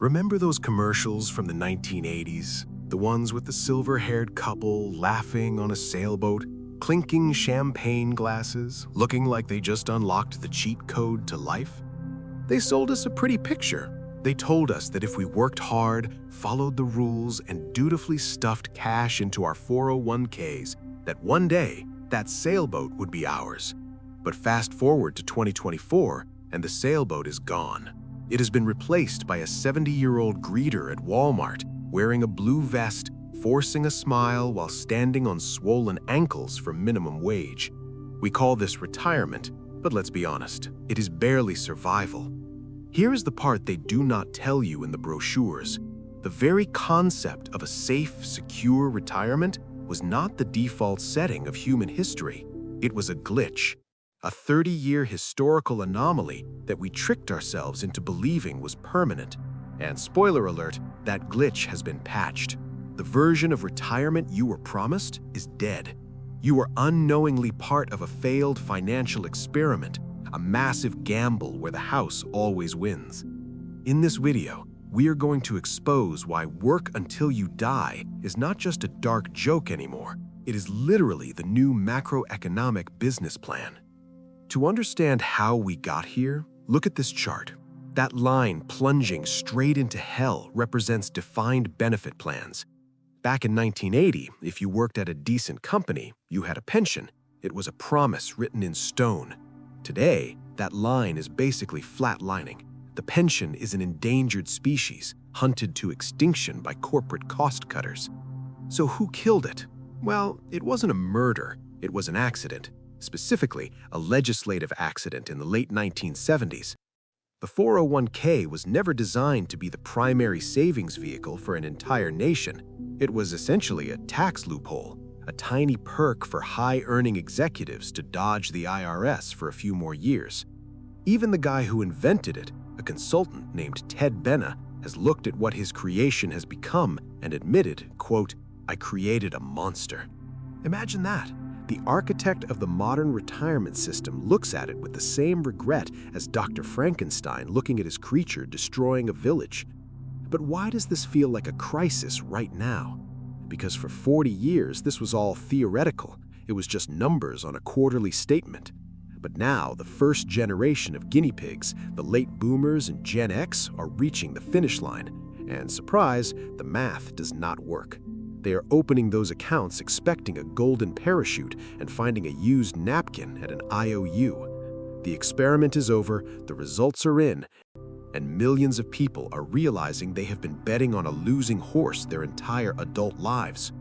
Remember those commercials from the 1980s? The ones with the silver-haired couple laughing on a sailboat, clinking champagne glasses, looking like they just unlocked the cheat code to life? They sold us a pretty picture. They told us that if we worked hard, followed the rules, and dutifully stuffed cash into our 401ks, that one day, that sailboat would be ours. But fast forward to 2024, and the sailboat is gone. It has been replaced by a 70-year-old greeter at Walmart, wearing a blue vest, forcing a smile while standing on swollen ankles for minimum wage. We call this retirement, but let's be honest, it is barely survival. Here is the part they do not tell you in the brochures. The very concept of a safe, secure retirement was not the default setting of human history. It was a glitch, a 30-year historical anomaly that we tricked ourselves into believing was permanent. And spoiler alert, that glitch has been patched. The version of retirement you were promised is dead. You were unknowingly part of a failed financial experiment, a massive gamble where the house always wins. In this video, we are going to expose why work until you die is not just a dark joke anymore. It is literally the new macroeconomic business plan. To understand how we got here, look at this chart. That line plunging straight into hell represents defined benefit plans. Back in 1980, if you worked at a decent company, you had a pension. It was a promise written in stone. Today, that line is basically flatlining. The pension is an endangered species, hunted to extinction by corporate cost cutters. So who killed it? Well, it wasn't a murder, it was an accident. Specifically, a legislative accident in the late 1970s. The 401k was never designed to be the primary savings vehicle for an entire nation. It was essentially a tax loophole, a tiny perk for high-earning executives to dodge the IRS for a few more years. Even the guy who invented it, a consultant named Ted Benna, has looked at what his creation has become and admitted, quote, "I created a monster." Imagine that. The architect of the modern retirement system looks at it with the same regret as Dr. Frankenstein looking at his creature destroying a village. But why does this feel like a crisis right now? Because for 40 years, this was all theoretical. It was just numbers on a quarterly statement. But now, the first generation of guinea pigs, the late boomers and Gen X, are reaching the finish line. And surprise, the math does not work. They are opening those accounts expecting a golden parachute and finding a used napkin at an IOU. The experiment is over, the results are in, and millions of people are realizing they have been betting on a losing horse their entire adult lives.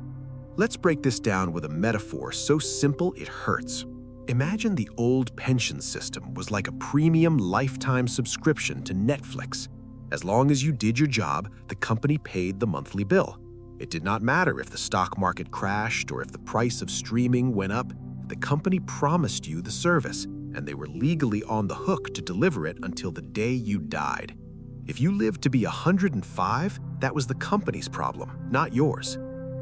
Let's break this down with a metaphor so simple it hurts. Imagine the old pension system was like a premium lifetime subscription to Netflix. As long as you did your job, the company paid the monthly bill. It did not matter if the stock market crashed or if the price of streaming went up. The company promised you the service, and they were legally on the hook to deliver it until the day you died. If you lived to be 105, that was the company's problem, not yours.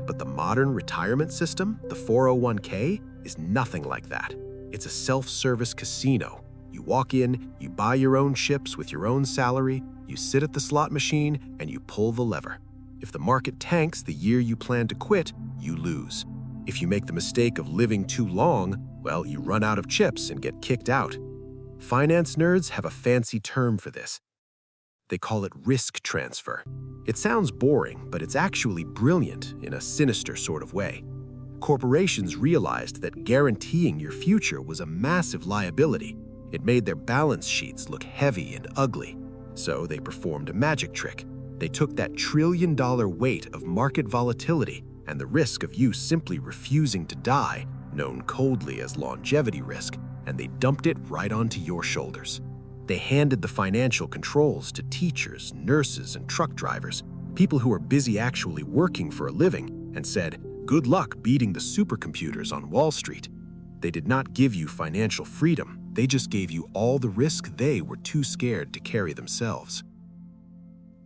But the modern retirement system, the 401k, is nothing like that. It's a self-service casino. You walk in, you buy your own chips with your own salary, you sit at the slot machine, and you pull the lever. If the market tanks the year you plan to quit, you lose. If you make the mistake of living too long, well, you run out of chips and get kicked out. Finance nerds have a fancy term for this. They call it risk transfer. It sounds boring, but it's actually brilliant in a sinister sort of way. Corporations realized that guaranteeing your future was a massive liability. It made their balance sheets look heavy and ugly. So they performed a magic trick. They took that trillion-dollar weight of market volatility and the risk of you simply refusing to die, known coldly as longevity risk, and they dumped it right onto your shoulders. They handed the financial controls to teachers, nurses, and truck drivers, people who are busy actually working for a living, and said, "Good luck beating the supercomputers on Wall Street." They did not give you financial freedom. They just gave you all the risk they were too scared to carry themselves.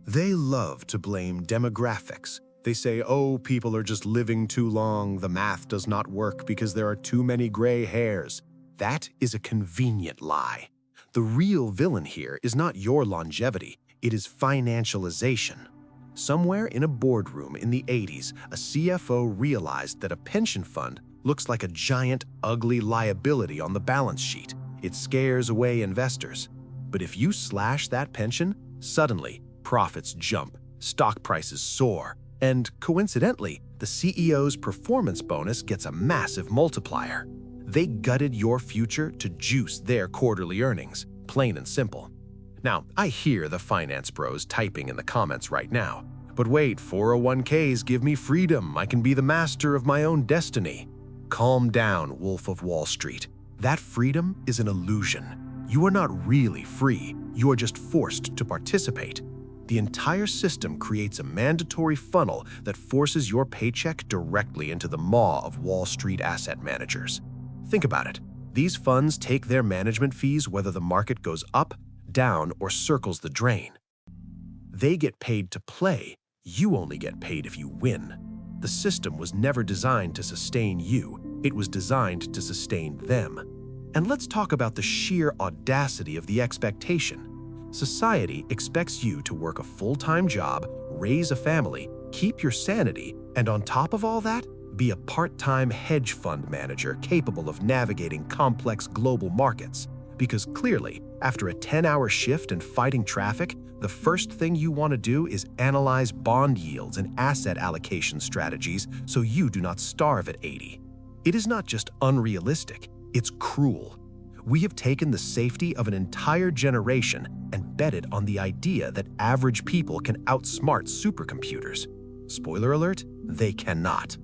They love to blame demographics. They say, oh, people are just living too long, the math does not work because there are too many gray hairs. That is a convenient lie. The real villain here is not your longevity, It is financialization. Somewhere in a boardroom in the 80s, a CFO realized that a pension fund looks like a giant, ugly liability on the balance sheet. It scares away investors. But if you slash that pension, suddenly profits jump, stock prices soar, and coincidentally, the CEO's performance bonus gets a massive multiplier. They gutted your future to juice their quarterly earnings, plain and simple. Now, I hear the finance bros typing in the comments right now. But wait, 401ks give me freedom. I can be the master of my own destiny. Calm down, Wolf of Wall Street. That freedom is an illusion. You are not really free. You are just forced to participate. The entire system creates a mandatory funnel that forces your paycheck directly into the maw of Wall Street asset managers. Think about it. These funds take their management fees whether the market goes up, down, or circles the drain. They get paid to play. You only get paid if you win. The system was never designed to sustain you. It was designed to sustain them. And let's talk about the sheer audacity of the expectation. Society expects you to work a full-time job, raise a family, keep your sanity, and on top of all that, be a part-time hedge fund manager capable of navigating complex global markets. Because clearly, after a 10-hour shift and fighting traffic, the first thing you want to do is analyze bond yields and asset allocation strategies so you do not starve at 80. It is not just unrealistic, it's cruel. We have taken the safety of an entire generation and betted on the idea that average people can outsmart supercomputers. Spoiler alert, they cannot.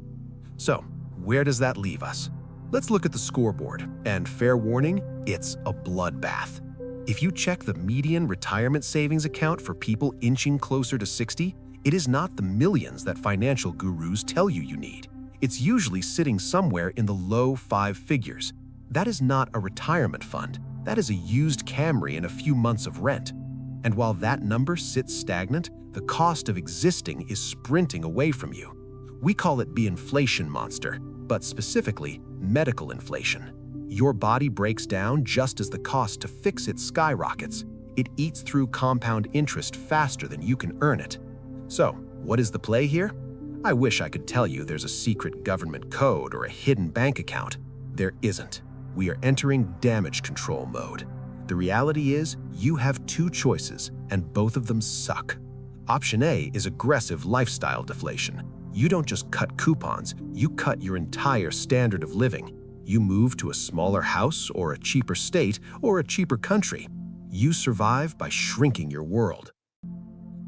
So, where does that leave us? Let's look at the scoreboard, and fair warning, it's a bloodbath. If you check the median retirement savings account for people inching closer to 60, it is not the millions that financial gurus tell you you need. It's usually sitting somewhere in the low 5 figures. That is not a retirement fund. That is a used Camry and a few months of rent. And while that number sits stagnant, the cost of existing is sprinting away from you. We call it the inflation monster, but specifically, medical inflation. Your body breaks down just as the cost to fix it skyrockets. It eats through compound interest faster than you can earn it. So, what is the play here? I wish I could tell you there's a secret government code or a hidden bank account. There isn't. We are entering damage control mode. The reality is, you have 2 choices, and both of them suck. Option A is aggressive lifestyle deflation. You don't just cut coupons, you cut your entire standard of living. You move to a smaller house or a cheaper state or a cheaper country. You survive by shrinking your world.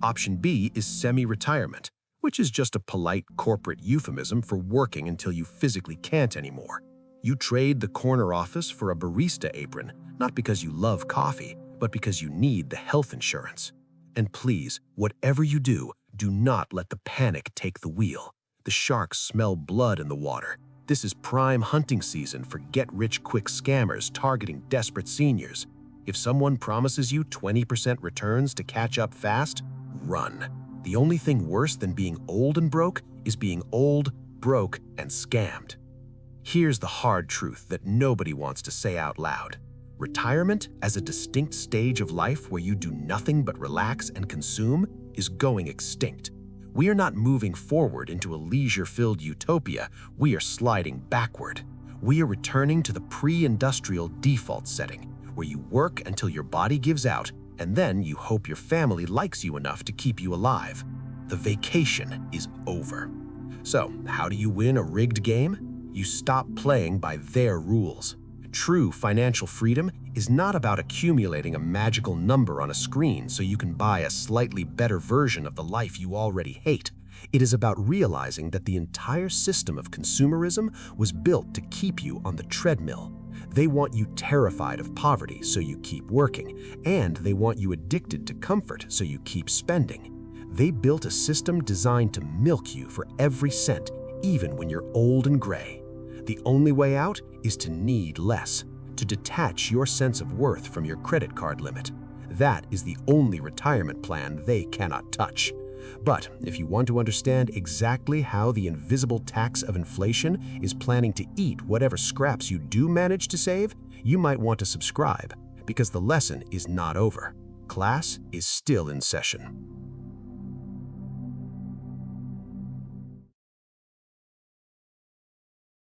Option B is semi-retirement, which is just a polite corporate euphemism for working until you physically can't anymore. You trade the corner office for a barista apron, not because you love coffee, but because you need the health insurance. And please, whatever you do, do not let the panic take the wheel. The sharks smell blood in the water. This is prime hunting season for get-rich-quick scammers targeting desperate seniors. If someone promises you 20% returns to catch up fast, run. The only thing worse than being old and broke is being old, broke, and scammed. Here's the hard truth that nobody wants to say out loud. Retirement, as a distinct stage of life where you do nothing but relax and consume, is going extinct. We are not moving forward into a leisure-filled utopia, we are sliding backward. We are returning to the pre-industrial default setting, where you work until your body gives out, and then you hope your family likes you enough to keep you alive. The vacation is over. So, how do you win a rigged game? You stop playing by their rules. True financial freedom is not about accumulating a magical number on a screen so you can buy a slightly better version of the life you already hate. It is about realizing that the entire system of consumerism was built to keep you on the treadmill. They want you terrified of poverty so you keep working, and they want you addicted to comfort so you keep spending. They built a system designed to milk you for every cent, even when you're old and gray. The only way out is to need less, to detach your sense of worth from your credit card limit. That is the only retirement plan they cannot touch. But if you want to understand exactly how the invisible tax of inflation is planning to eat whatever scraps you do manage to save, you might want to subscribe, because the lesson is not over. Class is still in session.